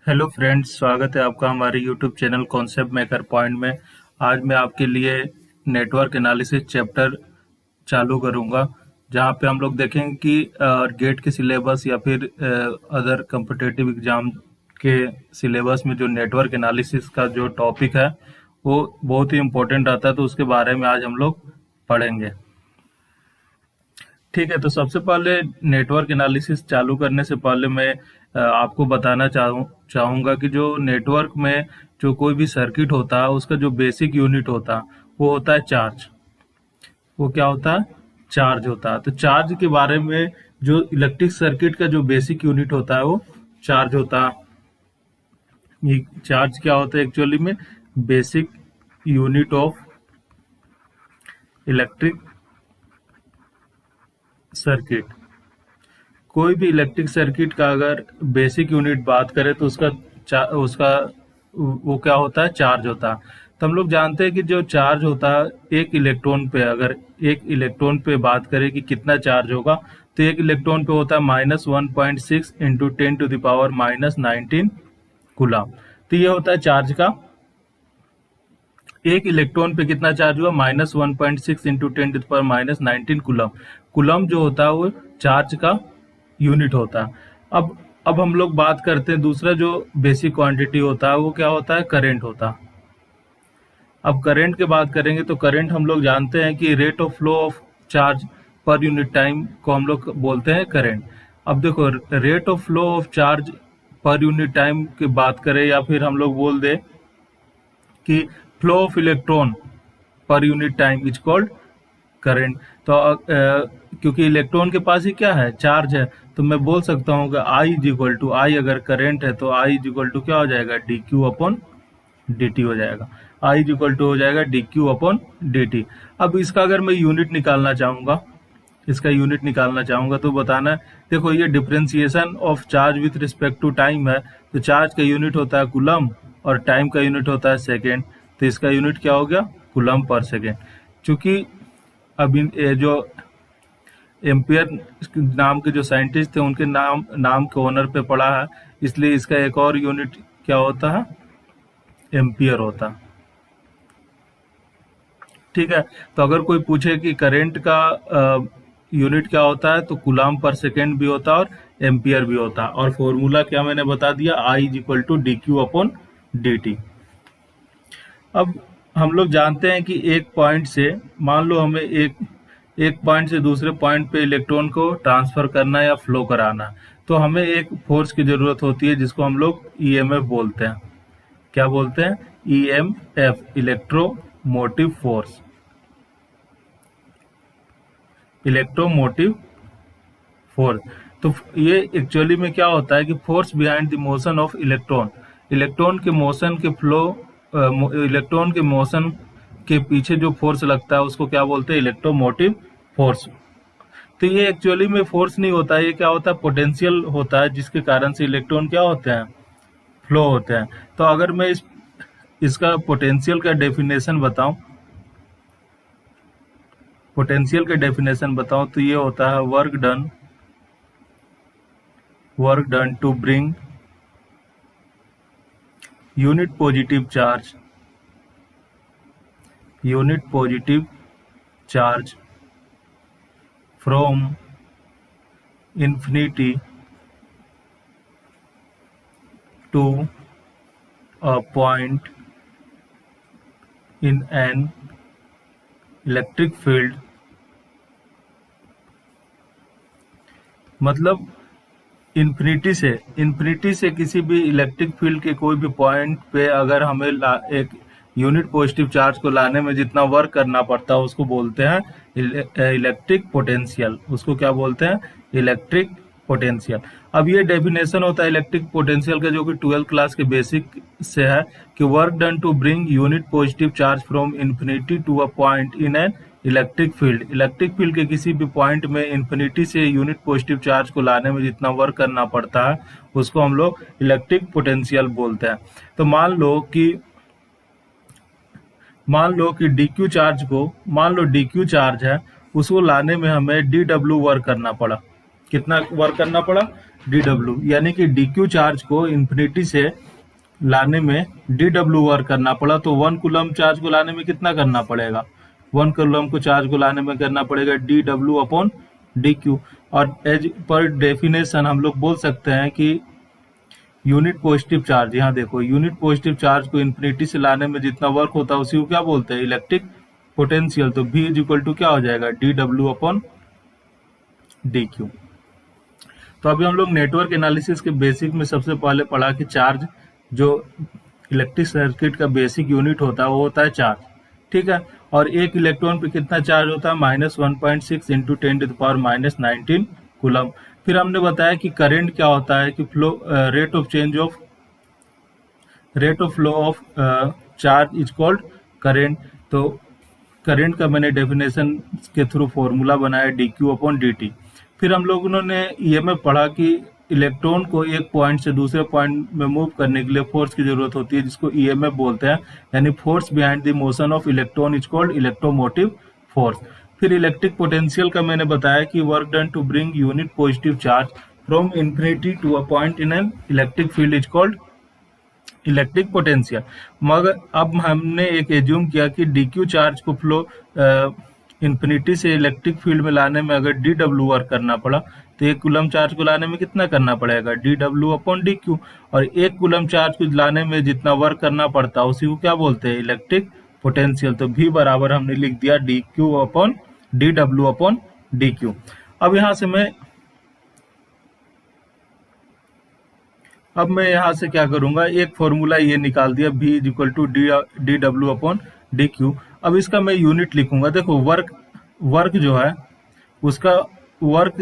Hello friends, स्वागत है आपका हमारे YouTube channel concept maker point में। आज मैं आपके लिए नेटवर्क एनालिसिस चैप्टर चालू करूंगा, जहां पे हम लोग देखेंगे कि गेट के सिलेबस या फिर अदर कम्पिटिटिव एग्जाम के सिलेबस में जो नेटवर्क एनालिसिस का जो टॉपिक है वो बहुत ही इम्पोर्टेंट रहता है, तो उसके बारे में आज हम लोग पढ़ेंगे। ठीक है, तो सबसे पहले नेटवर्क एनालिसिस चालू करने से पहले मैं आपको बताना चाहूँगा कि जो नेटवर्क में जो कोई भी सर्किट होता है उसका जो बेसिक यूनिट होता है वो होता है चार्ज। वो क्या होता है? चार्ज होता है। तो चार्ज के बारे में, जो इलेक्ट्रिक सर्किट का जो बेसिक यूनिट होता है वो चार्ज होता है। ये चार्ज क्या होता है एक्चुअली में? Basic unit of electric circuit. कोई भी इलेक्ट्रिक सर्किट का अगर बेसिक यूनिट बात करें तो उसका वो क्या होता है? चार्ज होता है। तो हम लोग जानते हैं कि जो चार्ज होता है एक इलेक्ट्रॉन पे, अगर एक इलेक्ट्रॉन पे बात करें कि कितना चार्ज होगा, तो एक इलेक्ट्रॉन पे होता है -1.6 इंटू 10⁻⁻19 कूलम। तो ये होता है चार्ज का। एक इलेक्ट्रॉन पे कितना चार्ज हुआ? -1.6 इंटू 10⁻⁻19 कूलम। कूलम जो होता है वो चार्ज का यूनिट होता है। अब हम लोग बात करते हैं, दूसरा जो बेसिक क्वांटिटी होता है वो क्या होता है? करंट होता है। अब करंट की बात करेंगे तो करंट हम लोग जानते हैं कि rate of flow of charge per unit time को हम लोग बोलते हैं करंट। अब देखो, rate of flow of charge per unit time की बात करें या फिर हम लोग बोल दे कि flow of electron per unit time is called current. तो क्योंकि इलेक्ट्रॉन के पास ही क्या है? चार्ज है। तो मैं बोल सकता हूँ कि आई इज इक्वल टू, आई अगर करंट है तो आई इज इक्वल टू क्या हो जाएगा? D Q upon D T हो जाएगा। आई इज इक्वल टू हो जाएगा D Q upon D T. अब इसका अगर मैं यूनिट निकालना चाहूंगा, तो बताना है। देखो, ये differentiation of charge with respect to time है। तो चार्ज का यूनिट होता है कूलम और टाइम का यूनिट होता है सेकेंड। तो इसका यूनिट क्या हो गया? Coulomb per second. चूंकि अब ये जो एम्पियर नाम के जो साइंटिस्ट थे उनके नाम के ऑनर पे पड़ा है, इसलिए इसका एक और यूनिट क्या होता है? एम्पियर होता। ठीक है, तो अगर कोई पूछे कि करंट का यूनिट क्या होता है, तो कूलम पर सेकेंड भी होता है और एम्पियर भी होता है। और फॉर्मूला क्या मैंने बता दिया? I is equal to D Q upon D T. अब हम लोग जानते हैं कि एक पॉइंट से, मान लो हमें एक पॉइंट से दूसरे पॉइंट पे इलेक्ट्रॉन को ट्रांसफर करना या फ्लो कराना, तो हमें एक फोर्स की जरूरत होती है जिसको हम लोग ईएमएफ बोलते हैं। क्या बोलते हैं? EMF, electromotive force. Electromotive force. तो ये एक्चुअली में क्या होता है कि force behind the motion of electron. Electron के मोशन के फ्लो, इलेक्ट्रॉन के मोशन के पीछे जो फोर्स लगता है उसको क्या बोलते हैं? Electromotive force. तो ये एक्चुअली में फोर्स नहीं होता है, ये क्या होता है? पोटेंशियल होता है, जिसके कारण से इलेक्ट्रॉन क्या होते हैं? फ्लो होते हैं। तो अगर मैं इसका पोटेंशियल का डेफिनेशन बताऊं, तो ये होता है work done to bring unit positive charge from infinity to a point in an electric field। मतलब इन्फिनिटी से किसी भी इलेक्ट्रिक फील्ड के कोई भी पॉइंट पे अगर हमें एक यूनिट पॉजिटिव चार्ज को लाने में जितना वर्क करना पड़ता है उसको बोलते हैं इलेक्ट्रिक पोटेंशियल। उसको क्या बोलते हैं? Electric potential. अब ये डेफिनेशन होता है इलेक्ट्रिक पोटेंशियल का, जो कि 12th क्लास के बेसिक से है, कि work done to bring unit positive charge from infinity to a point in an electric field के किसी भी पॉइंट में इन्फिनिटी से यूनिट पॉजिटिव चार्ज को लाने में जितना वर्क करना पड़ता है उसको हम लोग इलेक्ट्रिक पोटेंशियल बोलते हैं। तो मान लो कि डीक्यू चार्ज है, उसको लाने में हमें डी डब्ल्यू वर्क करना पड़ा। कितना वर्क करना पड़ा? डी डब्ल्यू, यानी कि डी क्यू चार्ज को इन्फिनिटी से लाने में डी डब्ल्यू वर्क करना पड़ा, तो 1 कूलम चार्ज को लाने में कितना करना पड़ेगा, 1 कूलम को चार्ज को लाने में करना पड़ेगा D W upon d Q. और एज पर डेफिनेशन हम लोग बोल सकते हैं कि यूनिट पॉजिटिव चार्ज, यहाँ देखो यूनिट पॉजिटिव चार्ज को इन्फिनिटी से लाने में जितना वर्क होता है उसी को क्या बोलते हैं, इलेक्ट्रिक पोटेंशियल। तो V इज इक्वल टू क्या हो जाएगा, D W upon d Q. तो अभी हम लोग नेटवर्क एनालिसिस के बेसिक में सबसे पहले पढ़ा कि चार्ज, जो इलेक्ट्रिक सर्किट का बेसिक यूनिट होता है वो होता है चार्ज, ठीक है। और एक इलेक्ट्रॉन पे कितना चार्ज होता है, -1.6 इंटू 10⁻⁻19 कूलम। फिर हमने बताया कि करंट क्या होता है, कि flow rate of flow of charge is called current. तो करंट का मैंने डेफिनेशन के थ्रू फॉर्मूला बनाया D Q upon D T. फिर हम लोगों ने ईएमएफ पढ़ा कि इलेक्ट्रॉन को एक पॉइंट से दूसरे पॉइंट में मूव करने के लिए फोर्स की जरूरत होती है, जिसको ईएमएफ बोलते हैं, यानी force behind the motion of electron is called electromotive force. फिर इलेक्ट्रिक पोटेंशियल का मैंने बताया कि work done to bring unit positive charge from infinity to a point in an electric field is called electric potential. मगर अब हमने एक assume किया कि डी क्यू चार्ज को फ्लो इन्फिनिटी से इलेक्ट्रिक फील्ड में लाने में अगर डी डब्ल्यू वर्क करना पड़ा, तो 1 कूलम चार्ज को लाने में कितना करना पड़ेगा, D W upon d Q. और 1 कूलम चार्ज को लाने में जितना वर्क करना पड़ता है उसी को क्या बोलते हैं, इलेक्ट्रिक पोटेंशियल। तो V बराबर हमने लिख दिया D Q upon D W upon d q. अब यहाँ से क्या करूंगा, एक फॉर्मूला ये निकाल दिया, V is equal to d W upon d q. अब इसका मैं यूनिट लिखूंगा। देखो वर्क जो है उसका वर्क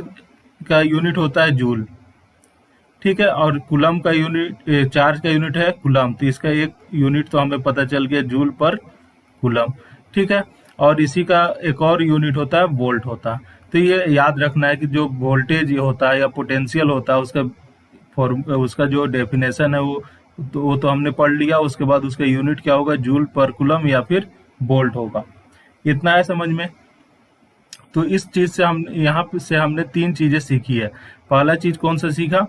का यूनिट होता है जूल, ठीक है। और कूलम का यूनिट, चार्ज का यूनिट है कूलम, तो इसका एक यूनिट तो हमें पता चल गया जूल पर कूलम, ठीक है। और इसी का एक और यूनिट होता है वोल्ट होता है। तो ये याद रखना है कि जो वोल्टेज होता है या पोटेंशियल होता है उसका जो डेफिनेशन है वो तो हमने पढ़ लिया। उसके बाद उसका यूनिट क्या होगा, जूल पर कूलम या फिर वोल्ट होगा। इतना है समझ में। तो इस चीज से हमने 3 चीजें सीखी है। पहला चीज कौन सा सीखा,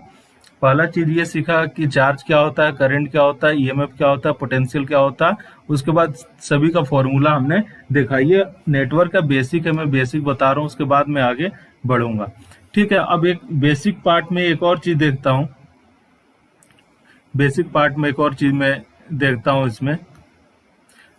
पहला चीज ये सीखा कि चार्ज क्या होता है, करंट क्या होता है, ईएमएफ क्या होता है, पोटेंशियल क्या होता है। उसके बाद सभी का फॉर्मूला हमने देखा। ये नेटवर्क का बेसिक है, मैं बेसिक बता रहा हूँ, उसके बाद मैं आगे बढ़ूंगा, ठीक है। अब एक बेसिक पार्ट में एक और चीज देखता हूँ, इसमें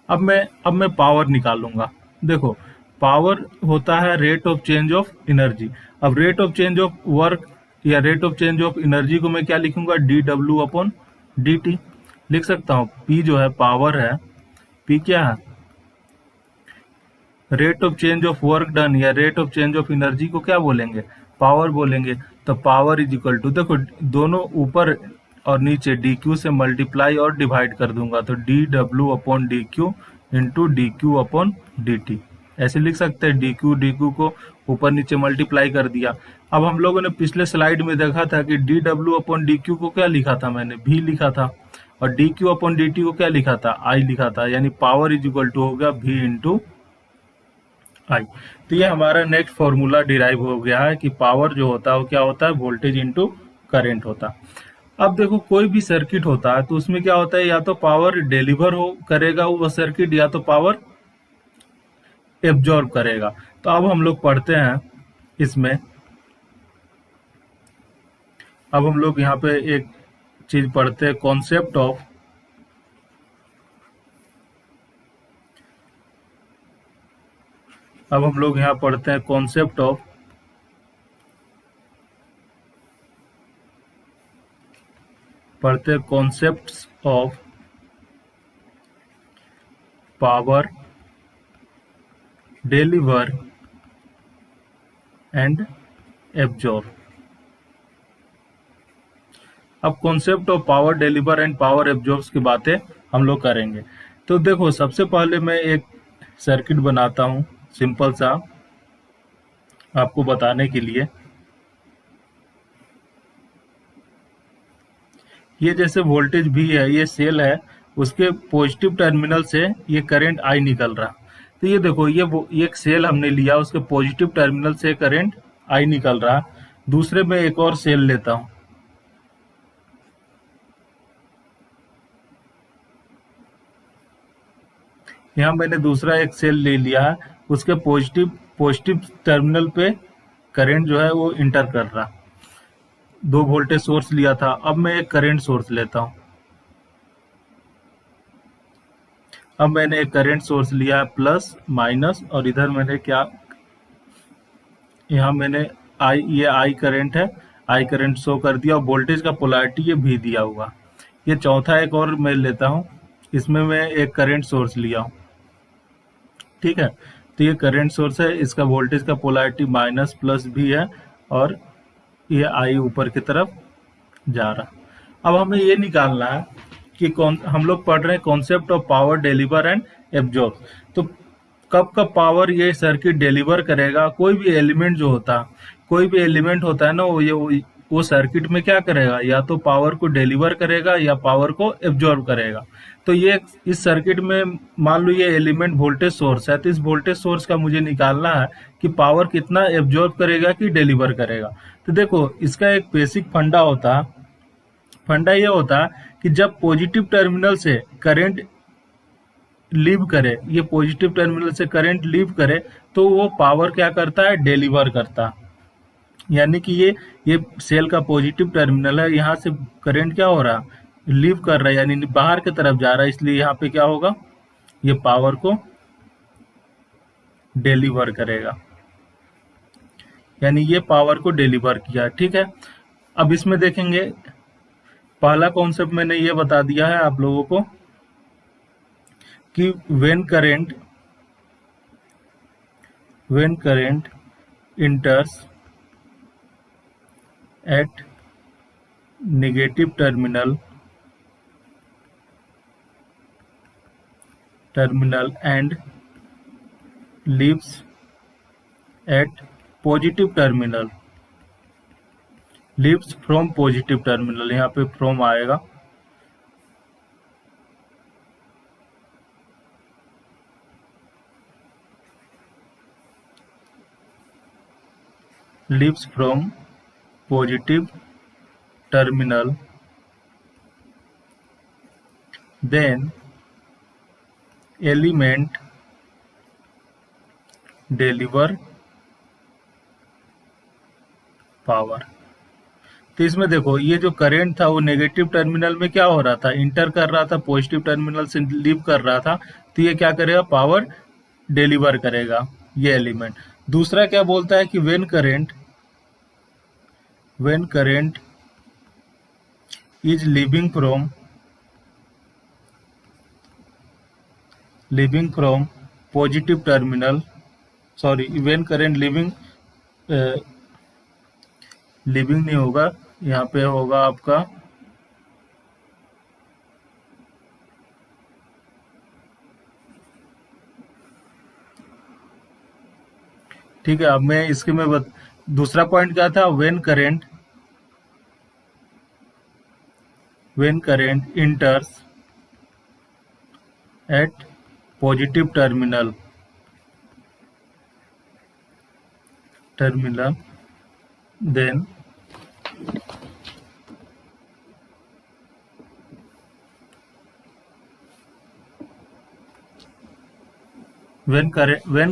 अब मैं पावर निकालूंगा। देखो पावर होता है rate of change of energy. अब rate of change of work या rate of change of energy को मैं क्या लिखूंगा, D W upon D T लिख सकता हूँ। पी जो है पावर है, पी क्या है, rate of change of work done या rate of change of energy को क्या बोलेंगे, पावर बोलेंगे। तो पावर इज इक्वल टू, देखो दोनों ऊपर और नीचे डी क्यू से मल्टीप्लाई और डिवाइड कर दूंगा, तो D W upon d Q into D Q upon D T, ऐसे लिख सकते हैं। डी क्यू को ऊपर नीचे मल्टीप्लाई कर दिया। अब हम लोगों ने पिछले स्लाइड में देखा था कि D W upon d Q को क्या लिखा था, मैंने भी लिखा था, और D Q upon D T को क्या लिखा था, आई लिखा था, यानी पावर इज इक्वल टू हो गया भी इंटू आई। तो ये हमारा नेक्स्ट फॉर्मूला डिराइव हो गया है कि पावर जो होता है वो क्या होता है, वोल्टेज इंटू करेंट होता है। अब देखो कोई भी सर्किट होता है तो उसमें क्या होता है, या तो पावर डिलीवर करेगा वो सर्किट, या तो पावर एब्जॉर्ब करेगा। तो अब हम लोग पढ़ते हैं इसमें, अब हम लोग यहाँ पे एक चीज पढ़ते हैं, concept of concepts of power deliver and absorb. अब concept of power deliver and power absorb की बातें हम लोग करेंगे। तो देखो सबसे पहले मैं एक सर्किट बनाता हूं सिंपल सा आपको बताने के लिए। ये जैसे वोल्टेज भी है, ये सेल है, उसके पॉजिटिव टर्मिनल से ये करंट आई निकल रहा। तो ये देखो ये एक सेल हमने लिया, उसके पॉजिटिव टर्मिनल से करंट आई निकल रहा। दूसरे में एक और सेल लेता हूँ, यहाँ मैंने दूसरा एक सेल ले लिया है, उसके पॉजिटिव पॉजिटिव टर्मिनल पे करंट जो है वो इंटर कर रहा। 2 वोल्टेज सोर्स लिया था, अब मैं एक करंट सोर्स लेता हूँ। अब मैंने एक करंट सोर्स लिया है प्लस माइनस, और इधर मैंने क्या, यहाँ मैंने ये आई करंट है, आई करंट शो कर दिया, और वोल्टेज का पोलैरिटी ये भी दिया हुआ। ये चौथा एक और मैं लेता हूँ, इसमें मैं एक करंट सोर्स लिया हूँ, ठीक है। तो ये करंट सोर्स है, इसका वोल्टेज का पोलैरिटी माइनस प्लस भी है, और ये आई ऊपर की तरफ जा रहा। अब हमें ये निकालना है कि कौन, हम लोग पढ़ रहे हैं concept of power deliver and absorb. तो कब कब पावर ये सर्किट डिलीवर करेगा, कोई भी एलिमेंट जो होता, कोई भी एलिमेंट होता है ना, वो सर्किट में क्या करेगा, या तो पावर को डिलीवर करेगा या पावर को एब्जॉर्ब करेगा। तो ये इस सर्किट में मान लो ये एलिमेंट वोल्टेज सोर्स है, तो इस वोल्टेज सोर्स का मुझे निकालना है कि पावर कितना एब्जॉर्ब करेगा कि डिलीवर करेगा। तो देखो इसका एक बेसिक फंडा होता है, फंडा ये होता है कि जब पॉजिटिव टर्मिनल से करंट लीव करे, ये पॉजिटिव टर्मिनल से करंट लीव करे, तो वो पावर क्या करता है, डिलीवर करता है। यानी कि ये सेल का पॉजिटिव टर्मिनल है, यहाँ से करंट क्या हो रहा, लीव कर रहा है, यानी बाहर की तरफ जा रहा है, इसलिए यहाँ पे क्या होगा, ये पावर को डिलीवर करेगा, यानी ये पावर को डिलीवर किया, ठीक है। अब इसमें देखेंगे, पहला कॉन्सेप्ट मैंने ये बता दिया है आप लोगों को कि when current enters at negative terminal and leaves at positive terminal, leaves from positive terminal, यहाँ पे from आएगा, leaves from positive terminal, then element deliver power. तो इसमें देखो ये जो करंट था वो नेगेटिव टर्मिनल में क्या हो रहा था, इंटर कर रहा था, पॉजिटिव टर्मिनल से लीव कर रहा था, तो ये क्या करेगा, पावर डिलीवर करेगा ये एलिमेंट। दूसरा क्या बोलता है कि when current is leaving from positive terminal, sorry when current living नहीं होगा, यहाँ पे होगा आपका ठीक है। अब मैं इसके में दूसरा पॉइंट क्या था, when current enters at positive terminal then when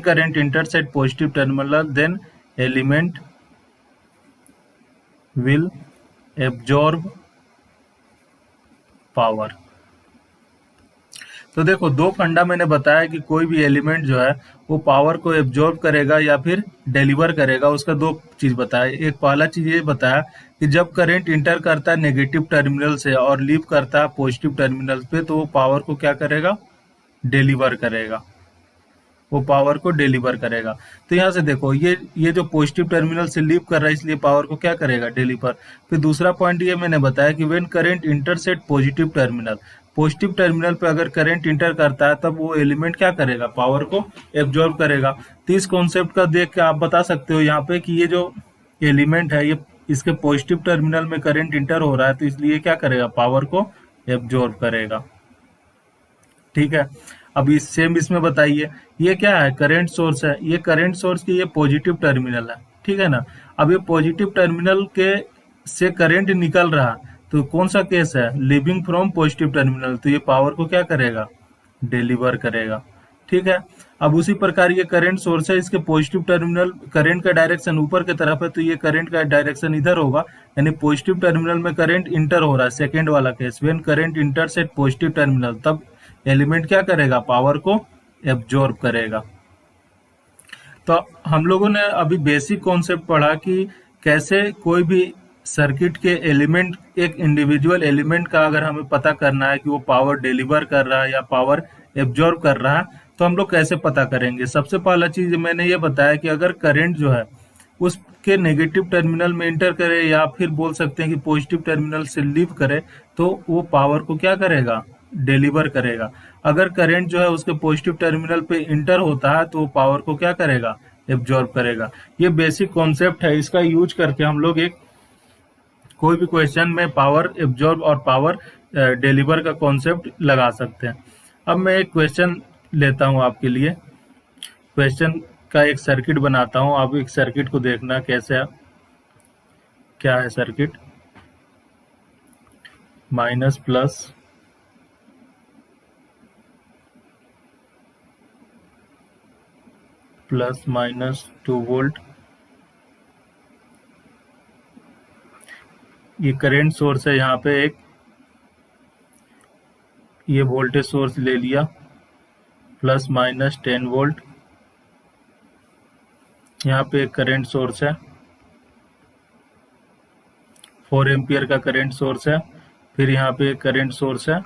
current enters at positive terminal, then element will absorb power। तो देखो दो फंडा मैंने बताया कि कोई भी एलिमेंट जो है वो पावर को एब्जॉर्ब करेगा या फिर डिलीवर करेगा, उसका दो चीज बताया। एक पहला चीज ये बताया कि जब करंट इंटर करता है नेगेटिव टर्मिनल से और लीव करता है पॉजिटिव टर्मिनल पे, तो वो पावर को क्या करेगा, डिलीवर करेगा, वो पावर को डिलीवर करेगा। तो यहाँ से देखो ये जो पॉजिटिव टर्मिनल से लीव कर रहा है, इसलिए पावर को क्या करेगा, डिलीवर। फिर दूसरा पॉइंट ये मैंने बताया कि when current enters at positive terminal, positive terminal पे अगर करंट इंटर करता है तब वो एलिमेंट क्या करेगा, पावर को एब्जॉर्ब करेगा। तो इस कॉन्सेप्ट का देख के आप बता सकते हो यहाँ पे कि ये जो एलिमेंट है ये इसके पॉजिटिव टर्मिनल में करंट इंटर हो रहा है, तो इसलिए क्या करेगा, पावर को एब्जॉर्ब करेगा, ठीक है। अब इस सेम इसमें बताइए, ये क्या है, करंट सोर्स है, ये करंट सोर्स की ये पॉजिटिव टर्मिनल है, ठीक है ना। अब ये पॉजिटिव टर्मिनल के से करंट निकल रहा, तो कौन सा केस है, लिविंग फ्रॉम पॉजिटिव टर्मिनल, तो ये पावर को क्या करेगा, डिलीवर करेगा, ठीक है। अब उसी प्रकार ये करंट सोर्स है, इसके पॉजिटिव टर्मिनल, करंट का डायरेक्शन ऊपर की तरफ है तो ये करंट का डायरेक्शन इधर होगा, यानी पॉजिटिव टर्मिनल में करंट इंटर हो रहा है, सेकेंड वाला case, when current enters at positive terminal, तब एलिमेंट क्या करेगा, पावर को एब्जॉर्ब करेगा। तो हम लोगों ने अभी बेसिक कॉन्सेप्ट पढ़ा कि कैसे कोई भी सर्किट के एलिमेंट, एक इंडिविजुअल एलिमेंट का अगर हमें पता करना है कि वो पावर डिलीवर कर रहा है या पावर एब्जॉर्ब कर रहा है, तो हम लोग कैसे पता करेंगे। सबसे पहला चीज मैंने ये बताया कि अगर करंट जो है उसके नेगेटिव टर्मिनल में इंटर करे, या फिर बोल सकते हैं कि पॉजिटिव टर्मिनल से लीव करे, तो वो पावर को क्या करेगा, डिलीवर करेगा। अगर करंट जो है उसके पॉजिटिव टर्मिनल पे इंटर होता है तो वो पावर को क्या करेगा, एब्जॉर्ब करेगा। ये बेसिक कॉन्सेप्ट है, इसका यूज करके हम लोग एक कोई भी क्वेश्चन में पावर एब्जॉर्ब और पावर डिलीवर का कॉन्सेप्ट लगा सकते हैं। अब मैं एक क्वेश्चन लेता हूं आपके लिए, क्वेश्चन का एक सर्किट बनाता हूं, आप एक सर्किट को देखना कैसे, क्या है circuit, minus plus plus minus 2 volt, ये करंट सोर्स है, यहाँ पे एक ये वोल्टेज सोर्स ले लिया, प्लस माइनस 10 वोल्ट, यहाँ पे एक करंट सोर्स है, 4 एम्पियर का करंट सोर्स है, फिर यहाँ पे एक करंट सोर्स है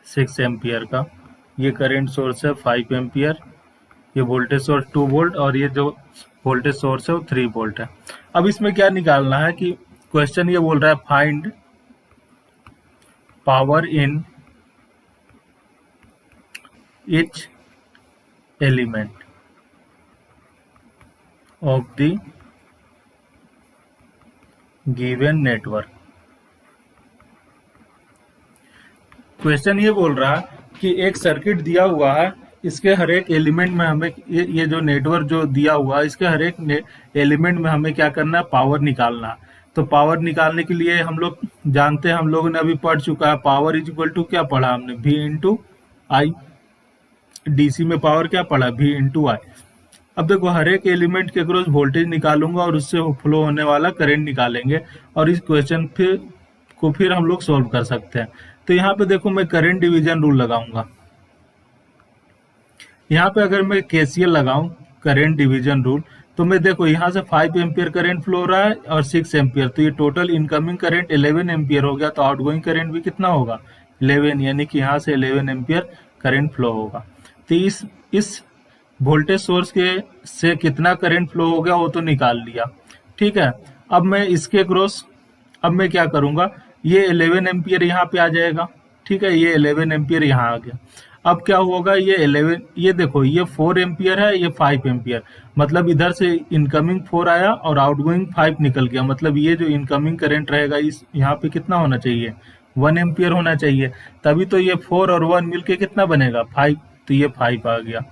6 एम्पियर का, ये करंट सोर्स है 5 एम्पियर, ये वोल्टेज सोर्स 2 वोल्ट, और ये जो वोल्टेज सोर्स है वो 3 वोल्ट है। अब इसमें क्या निकालना है कि क्वेश्चन ये बोल रहा है find power in each element of the given network। Question ये बोल रहा है कि एक सर्किट दिया हुआ है, इसके हर एक एलिमेंट में हमें ये जो नेटवर्क जो दिया हुआ है, इसके हर एक एलिमेंट में हमें क्या करना है, पावर निकालना है। तो पावर निकालने के लिए हम लोग जानते हैं, हम लोगों ने अभी पढ़ चुका है, पावर इज इक्वल टू क्या पढ़ा हमने, V इंटू आई। डीसी में पावर क्या पड़ा, V इंटू आई। अब देखो हर एक एलिमेंट के अक्रॉस वोल्टेज निकालूंगा और उससे फ्लो होने वाला करंट निकालेंगे, और इस क्वेश्चन फिर हम लोग सोल्व कर सकते हैं। तो यहाँ पे देखो मैं करंट डिवीजन रूल लगाऊंगा, यहाँ पे अगर मैं केसीएल लगाऊं करंट डिवीजन रूल, तो मैं देखो यहाँ से 5 एम्पियर करंट फ्लो हो रहा है और 6 एम्पियर, तो ये टोटल इनकमिंग करंट 11 एम्पियर हो गया, तो आउटगोइंग करंट भी कितना होगा, 11, यानी कि यहाँ से 11 एम्पियर करंट फ्लो होगा। तो इस वोल्टेज सोर्स के से कितना करंट फ्लो हो गया वो तो निकाल लिया, ठीक है। अब मैं इसके क्रॉस, अब मैं क्या करूंगा, ये 11 एम्पियर यहाँ पे आ जाएगा, ठीक है, ये 11 एम्पियर यहाँ आ गया। अब क्या होगा, ये 11, ये देखो ये 4 एम्पियर है, ये 5 एम्पियर, मतलब इधर से इनकमिंग 4 आया और आउटगोइंग 5 निकल गया, मतलब ये जो इनकमिंग करंट रहेगा इस यहाँ पे कितना होना चाहिए, 1 एम्पियर होना चाहिए, तभी तो ये 4 और 1 मिलके कितना बनेगा, 5, तो ये 5 आ गया।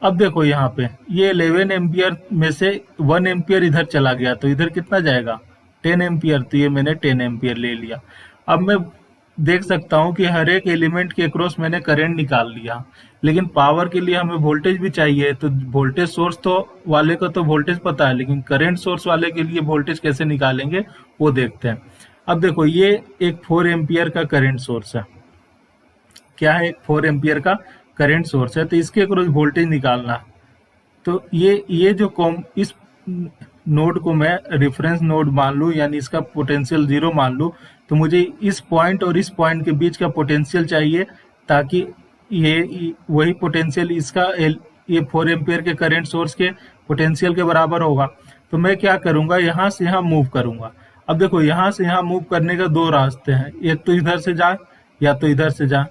अब देखो यहाँ पे ये 11 एम्पियर में से 1 एम्पियर इधर चला गया, तो इधर कितना जाएगा, 10 एम्पियर, तो ये मैंने 10 एम्पियर ले लिया। अब मैं देख सकता हूँ कि हर एक एलिमेंट के अक्रॉस मैंने करंट निकाल लिया, लेकिन पावर के लिए हमें वोल्टेज भी चाहिए, तो वोल्टेज सोर्स तो वाले को तो वोल्टेज पता है, लेकिन करंट सोर्स वाले के लिए वोल्टेज कैसे निकालेंगे वो देखते हैं। अब देखो ये एक 4 एम्पियर का करंट सोर्स है, क्या है, एक 4 एम्पियर का करंट सोर्स है, तो इसके अक्रॉस वोल्टेज निकालना। तो ये जो इस नोड को मैं रेफरेंस नोड मान लूं, यानी इसका पोटेंशियल 0 मान लूं, तो मुझे इस पॉइंट और इस पॉइंट के बीच का पोटेंशियल चाहिए, ताकि ये वही पोटेंशियल इसका ये 4 एम्पियर के करंट सोर्स के पोटेंशियल के बराबर होगा। तो मैं क्या करूंगा, यहाँ से यहाँ मूव करूंगा। अब देखो यहाँ से यहाँ मूव करने का 2 रास्ते हैं, एक तो इधर से जा या तो इधर से जा,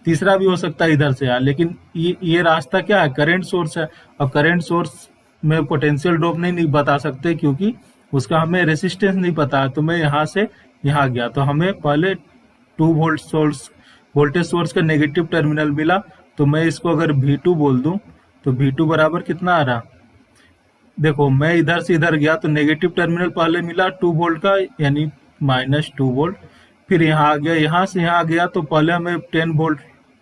तीसरा भी हो सकता है इधर से आ, लेकिन ये रास्ता क्या है, करंट सोर्स है, और करंट सोर्स में पोटेंशियल ड्रॉप नहीं बता सकते क्योंकि उसका हमें रेसिस्टेंस नहीं पता है। तो मैं यहाँ से यहाँ गया, तो हमें पहले 2 वोल्ट सोर्स, वोल्टेज सोर्स का नेगेटिव टर्मिनल मिला, तो मैं इसको अगर V2 बोल दूं तो V2 बराबर कितना आ रहा, देखो मैं इधर से इधर गया तो नेगेटिव टर्मिनल पहले मिला 2 वोल्ट का, यानी -2 वोल्ट, फिर यहाँ आ गया, यहाँ से यहाँ गया तो पहले हमें 10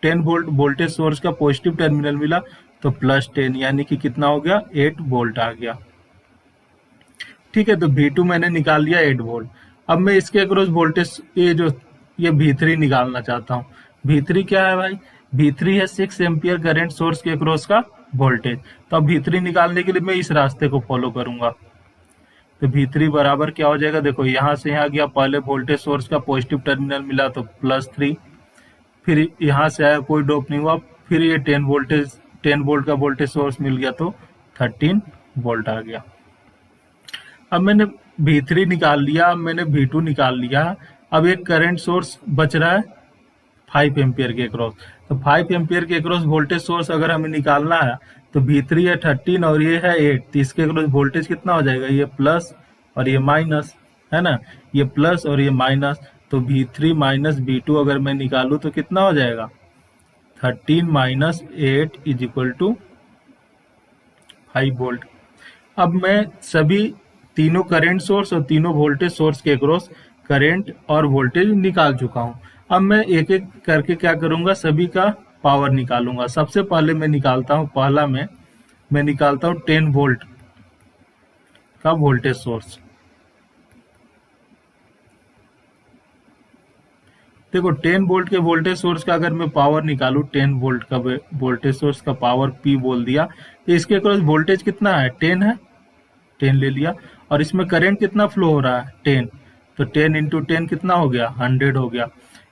10 वोल्ट वोल्टेज सोर्स का पॉजिटिव टर्मिनल मिला तो +10, यानी कि कितना हो गया, 8 वोल्ट आ गया। ठीक है, तो V2 मैंने निकाल लिया 8 वोल्ट। अब मैं इसके अक्रॉस वोल्टेज ये V3 निकालना चाहता हूँ। V3 क्या है भाई, V3 है 6 एम्पियर करंट सोर्स के अक्रॉस का वोल्टेज। तो अब V3 निकालने के लिए मैं इस रास्ते को फॉलो करूंगा। तो V3 बराबर क्या हो जाएगा, देखो यहाँ से यहाँ गया, पहले वोल्टेज सोर्स का पॉजिटिव टर्मिनल मिला तो +3, फिर यहाँ से आया कोई ड्रॉप नहीं हुआ, फिर ये 10 वोल्ट का वोल्टेज सोर्स मिल गया तो 13 वोल्ट आ गया। अब मैंने V3 निकाल लिया, अब मैंने V2 निकाल लिया। अब एक करंट सोर्स बच रहा है 5 एम्पियर के अक्रॉस। तो 5 एम्पियर के अक्रॉस वोल्टेज सोर्स अगर हमें निकालना है तो V3 है 13 और ये है 8, तो इसके अक्रॉस वोल्टेज कितना हो जाएगा, ये प्लस और ये माइनस है ना, ये प्लस और ये माइनस। तो V3 माइनस V2 अगर मैं निकालूं तो कितना हो जाएगा, 13 minus 8 is equal to 5 volt. अब मैं सभी तीनों करंट सोर्स और तीनों वोल्टेज सोर्स के अक्रॉस करंट और वोल्टेज निकाल चुका हूं। अब मैं एक एक करके क्या करूंगा, सभी का पावर निकालूंगा। सबसे पहले मैं निकालता हूं, पहला मैं निकालता हूं 10 वोल्ट का वोल्टेज सोर्स। देखो 10 वोल्ट के वोल्टेज सोर्स का अगर मैं पावर निकालूं, 10 वोल्ट का वोल्टेज सोर्स का पावर P बोल दिया, तो इसके अक्रॉस वोल्टेज कितना है, 10 है, 10 ले लिया। और इसमें करंट कितना फ्लो हो रहा है, 10, तो 10 इंटू 10 कितना हो गया, 100 हो गया।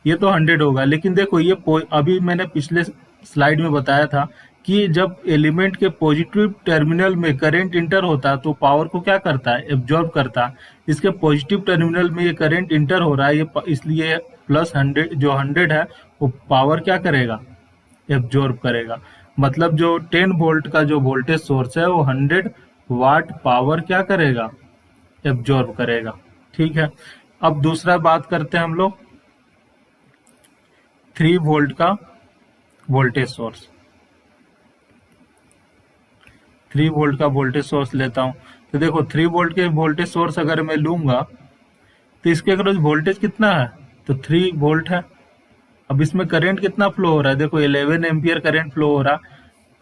ये तो 100 होगा, लेकिन देखो ये अभी मैंने पिछले स्लाइड में बताया था कि जब एलिमेंट के पॉजिटिव टर्मिनल में करंट इंटर होता है तो पावर को क्या करता है, एब्जॉर्ब करता है। इसके पॉजिटिव टर्मिनल में ये करंट इंटर हो रहा है, ये इसलिए +100 जो 100 है वो पावर क्या करेगा, एब्जॉर्ब करेगा। मतलब जो 10 वोल्ट का जो वोल्टेज सोर्स है वो 100 वाट पावर क्या करेगा, एब्जॉर्ब करेगा। ठीक है, अब दूसरा बात करते हैं हम लोग 3 वोल्ट का वोल्टेज सोर्स। 3 वोल्ट का वोल्टेज सोर्स लेता हूं, तो देखो 3 वोल्ट के वोल्टेज सोर्स अगर मैं लूंगा तो इसके अक्रॉस वोल्टेज कितना है, तो 3 वोल्ट है। अब इसमें करंट कितना फ्लो हो रहा है, देखो 11 एम्पियर करंट फ्लो हो रहा,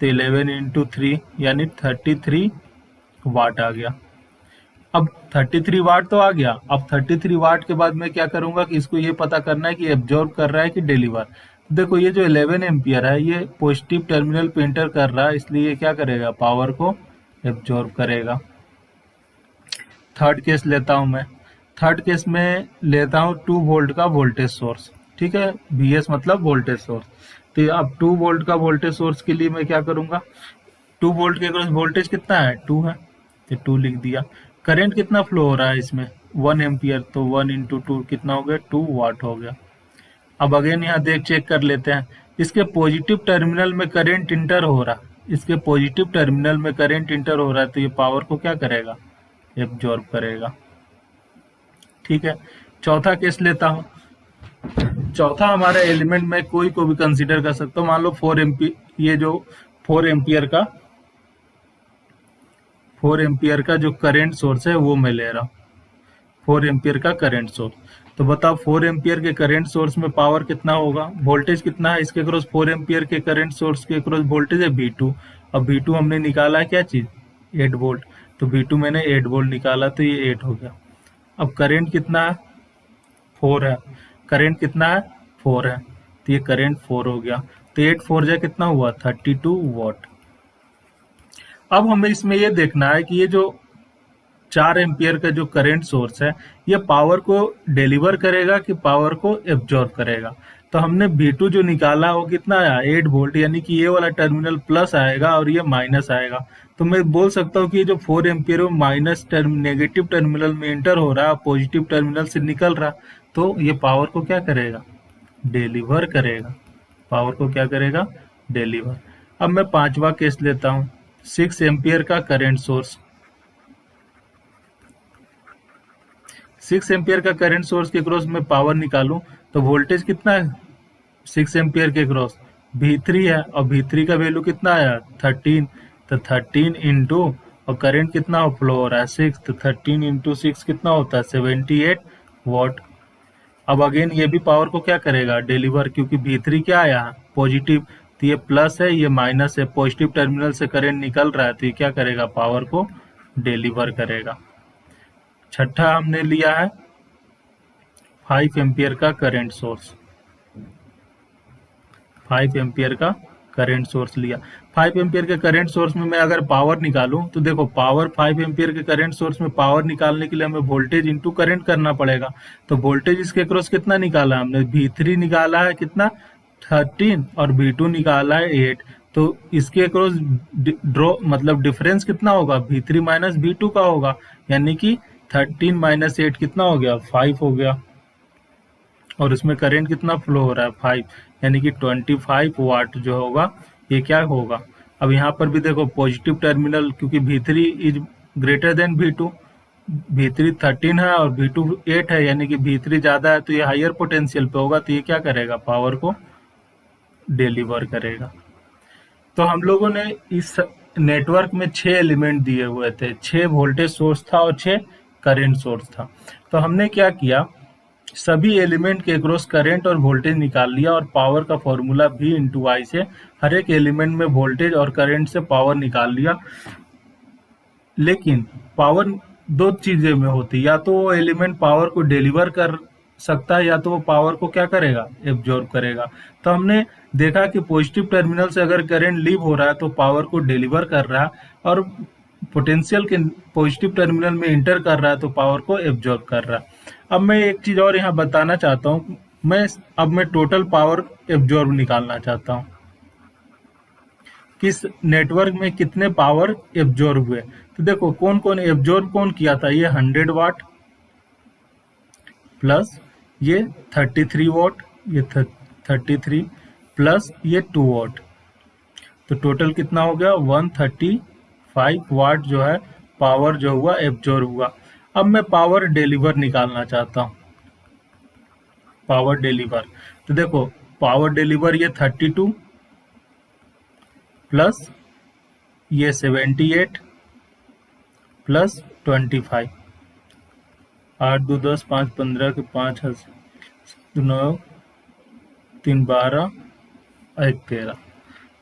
तो 11 इंटू 3 यानी 33 वाट आ गया। अब 33 वाट तो आ गया। अब 33 वाट के बाद मैं क्या करूंगा कि इसको ये पता करना है कि एब्जॉर्ब कर रहा है कि डिलीवर। देखो ये जो 11 एम्पियर है ये पॉजिटिव टर्मिनल पे इंटर कर रहा है, इसलिए ये क्या करेगा, पावर को एब्जॉर्ब करेगा। थर्ड केस लेता हूं मैं। थर्ड केस में लेता हूं 2 वोल्ट का वोल्टेज सोर्स। ठीक है, VS मतलब वोल्टेज सोर्स। तो अब 2 वोल्ट का वोल्टेज सोर्स के लिए मैं क्या करूंगा, 2 वोल्ट के अक्रॉस वोल्टेज कितना है, 2 है, तो 2 लिख दिया। करंट कितना फ्लो हो रहा है इसमें, 1 एम्पियर, तो 1 इंटू 2 कितना हो गया, 2 वाट हो गया। अब अगेन यहाँ चेक कर लेते हैं, इसके पॉजिटिव टर्मिनल में करंट इंटर हो रहा, इसके पॉजिटिव टर्मिनल में करंट इंटर हो रहा है, तो ये पावर को क्या करेगा, एब्जॉर्ब करेगा। ठीक है, चौथा केस लेता हूँ। चौथा हमारा एलिमेंट में कोई को भी कंसीडर कर सकता हूँ। मान लो 4 एम्पियर, ये जो 4 एम्पियर का जो करंट सोर्स है वो मैं ले रहा हूँ, 4 एम्पियर का करंट सोर्स। तो बताओ 4 एम्पियर के करंट सोर्स में पावर कितना होगा, वोल्टेज कितना है, इसके क्रॉस 4 एम्पियर के करंट सोर्स के क्रॉस वोल्टेज है V2। अब V2 हमने निकाला है क्या चीज, 8 वोल्ट, तो V2 मैंने 8 वोल्ट निकाला तो ये 8 हो गया। अब करंट कितना है, 4 है, करंट कितना है, 4 है, तो ये करंट 4 हो गया। तो 8 4 जा कितना हुआ, 32 वॉट। अब हमें इसमें ये देखना है कि ये जो 4 एम्पियर का जो करंट सोर्स है ये पावर को डिलीवर करेगा कि पावर को एब्जॉर्ब करेगा। तो हमने V2 जो निकाला वो कितना आया, 8 वोल्ट, यानी कि ये वाला टर्मिनल प्लस आएगा और ये माइनस आएगा। तो मैं बोल सकता हूँ कि ये जो 4 एम्पियर माइनस नेगेटिव टर्मिनल में इंटर हो रहा है, पॉजिटिव टर्मिनल से निकल रहा, तो ये पावर को क्या करेगा, डिलीवर करेगा, पावर को क्या करेगा, डिलीवर। अब मैं पांचवा केस लेता हूँ, 6 एम्पियर का करंट सोर्स। 6 एम्पियर का करंट सोर्स के क्रॉस में पावर निकालूं तो वोल्टेज कितना है 6 एम्पियर के क्रॉस, V3 है, और V3 का वैल्यू कितना आया, 13, तो 13 इंटू, और करंट कितना फ्लो हो रहा है 6, तो 13 इंटू 6 कितना होता है, 78 वॉट। अब अगेन ये भी पावर को क्या करेगा, डिलीवर, क्योंकि V3 क्या आया, पॉजिटिव, तो ये प्लस है, ये माइनस है, पॉजिटिव टर्मिनल से करंट निकल रहा है, तो ये क्या करेगा, पावर को डिलीवर करेगा। छठा हमने लिया है 5 एम्पियर का करंट सोर्स। 5 एम्पियर का करंट सोर्स लिया। 5 एम्पियर के करंट सोर्स में मैं अगर पावर निकालूं तो देखो, पावर 5 एम्पियर के करंट सोर्स में पावर निकालने के लिए हमें वोल्टेज इंटू करंट करना पड़ेगा। तो वोल्टेज इसके क्रॉस कितना निकाला हमने, V3 निकाला है कितना 13 और V2 निकाला है 8। तो इसके क्रॉस ड्रॉ मतलब डिफरेंस कितना होगा, V3 माइनस V2 का होगा, यानी कि 13 माइनस 8 कितना हो गया, 5 हो गया। और इसमें करंट कितना फ्लो हो रहा है, 5, यानी कि 25 वाट जो होगा ये क्या होगा। अब यहाँ पर भी देखो पॉजिटिव टर्मिनल, क्योंकि V3 is greater than V2, V3 13 है और V2 8 है, यानी कि V3 ज़्यादा है, तो ये हायर पोटेंशियल पे होगा, तो ये क्या करेगा, पावर को डिलीवर करेगा। तो हम लोगों ने इस नेटवर्क में 6 एलिमेंट दिए हुए थे, 6 वोल्टेज सोर्स था और 6 करंट सोर्स था। तो हमने क्या किया, सभी एलिमेंट के अक्रॉस करंट और वोल्टेज निकाल लिया और पावर का फॉर्मूला V इंटू आई से हर एक एलिमेंट में वोल्टेज और करंट से पावर निकाल लिया। लेकिन पावर दो चीजें में होती, या तो वो एलिमेंट पावर को डिलीवर कर सकता है, या तो वो पावर को क्या करेगा, एब्जॉर्ब करेगा। तो हमने देखा कि पॉजिटिव टर्मिनल से अगर करंट लीव हो रहा है तो पावर को डिलीवर कर रहा है, और पोटेंशियल के पॉजिटिव टर्मिनल में इंटर कर रहा है तो पावर को एब्जॉर्ब कर रहा है। अब मैं एक चीज और यहाँ बताना चाहता हूँ, मैं टोटल पावर एब्जॉर्ब निकालना चाहता हूँ, किस नेटवर्क में कितने पावर एब्जॉर्ब हुए। तो देखो कौन कौन एब्जॉर्ब कौन किया था, ये 100 वाट प्लस ये 33 वाट, ये 33 प्लस ये 2 वाट, तो टोटल कितना हो गया, 135 वाट जो है पावर जो हुआ एब्जॉर्ब हुआ। अब मैं पावर डिलीवर निकालना चाहता हूँ, पावर डिलीवर। तो देखो पावर डिलीवर ये 32 प्लस ये 78 प्लस 25, 8 2 10 5 15 के 5 9 3 12 1 13,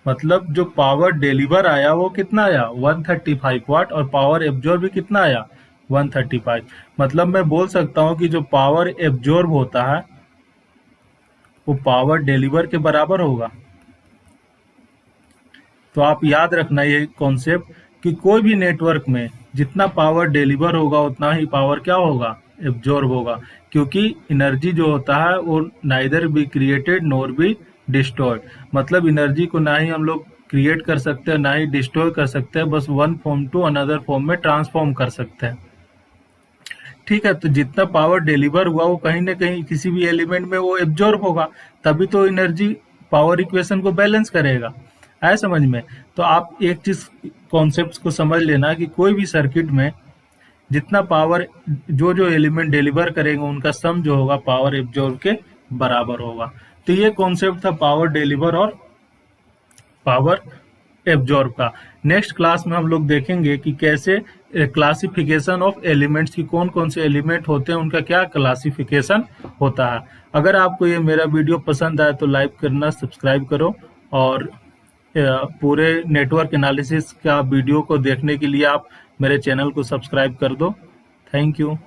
मतलब जो पावर डिलीवर आया वो कितना आया, 135 वाट, और पावर एब्जॉर्ब भी कितना आया, 135। मतलब मैं बोल सकता हूँ कि जो पावर एब्जॉर्ब होता है वो पावर डिलीवर के बराबर होगा। तो आप याद रखना ये कॉन्सेप्ट कि कोई भी नेटवर्क में जितना पावर डिलीवर होगा उतना ही पावर क्या होगा, एब्जॉर्ब होगा, क्योंकि एनर्जी जो होता है वो neither be created nor be destroyed, मतलब एनर्जी को ना ही हम लोग क्रिएट कर सकते हैं ना ही डिस्ट्रॉय कर सकते हैं, बस one form to another form में ट्रांसफॉर्म कर सकते हैं। ठीक है, तो जितना पावर डिलीवर हुआ वो कहीं ना कहीं किसी भी एलिमेंट में वो एब्जॉर्ब होगा, तभी तो एनर्जी पावर इक्वेशन को बैलेंस करेगा। आया समझ में। तो आप एक चीज कॉन्सेप्ट को समझ लेना कि कोई भी सर्किट में जितना पावर जो जो एलिमेंट डिलीवर करेंगे उनका सम जो होगा पावर एब्जॉर्ब के बराबर होगा। तो ये कॉन्सेप्ट था पावर डिलीवर और पावर एब्जॉर्ब का। नेक्स्ट क्लास में हम लोग देखेंगे कि कैसे क्लासिफिकेशन ऑफ एलिमेंट्स की, कौन कौन से एलिमेंट होते हैं उनका क्या क्लासिफिकेशन होता है। अगर आपको ये मेरा वीडियो पसंद आए तो लाइक करना, सब्सक्राइब करो, और पूरे नेटवर्क एनालिसिस का वीडियो को देखने के लिए आप मेरे चैनल को सब्सक्राइब कर दो। Thank you.